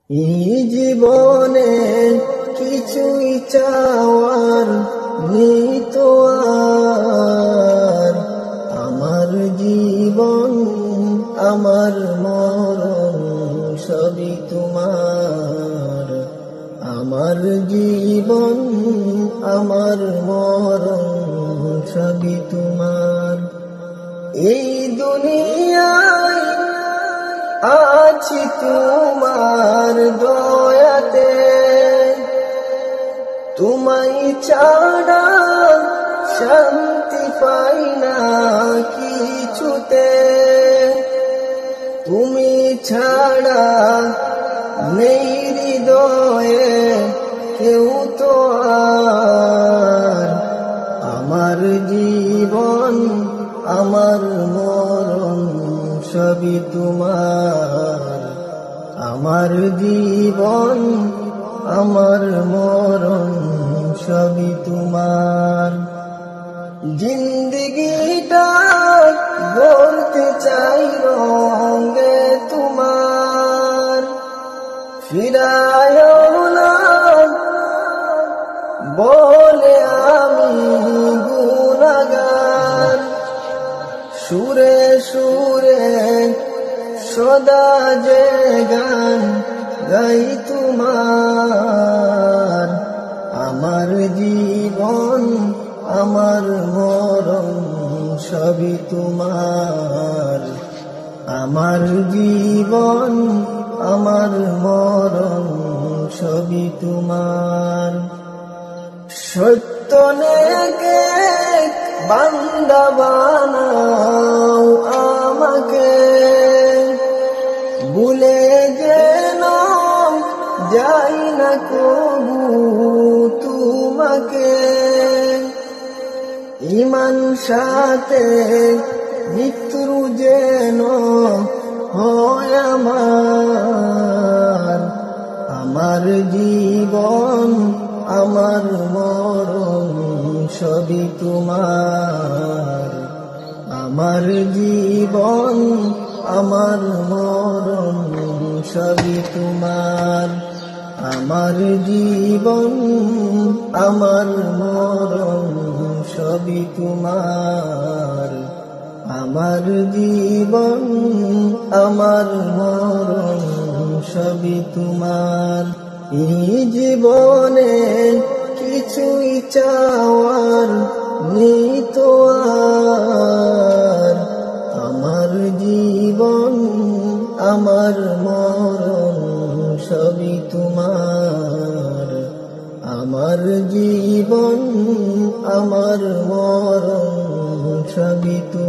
এই জীবনে কিছুই চাওয়ার নেই তো আর। আমার জীবন আমার মরণ সবই তোমার। আমার জীবন আমার মরণ সবই তোমার। এই দুনিয়ায় আছি তোমার দয়াতে, তোমায় ছাড়া শান্তি পাই না কিছুতে। তুমি ছাড়া নেই হৃদয়ে কেউ তো আর। আমার জীবন আমার মরণ সবই তোমার। আমার জীবন আমার মরণ সবই তোমার। জিন্দেগিটা গড়তে চাই রঙে তোমার। ফিরায়ো না বলে আমি গুনাহগার। সুরে সুরে সদা যে গান গাই তোমার। আমার জীবন আমার মরণ সবই তোমার। আমার জীবন আমার মরণ সবই তোমার। সত্য নেকে বান্দা বানাও আমাকে, ভুলে যেন যাই না কবু তোমাকে। ঈমান সাথে মৃত্যু যেন হয় আমার। আমার জীবন আমার মরণ সবই তোমার। আমার জীবন আমার মরণ সবই তোমার। আমার জীবন আমার মরণ সবই তোমার। আমার জীবন আমার মরণ সবই তোমার। এই জীবনে কিছুই চাওয়ার নেই তো আর। আমার জীবন আমার মরণ সবই তোমার। আমার জীবন আমার মরণ সবই তোমার।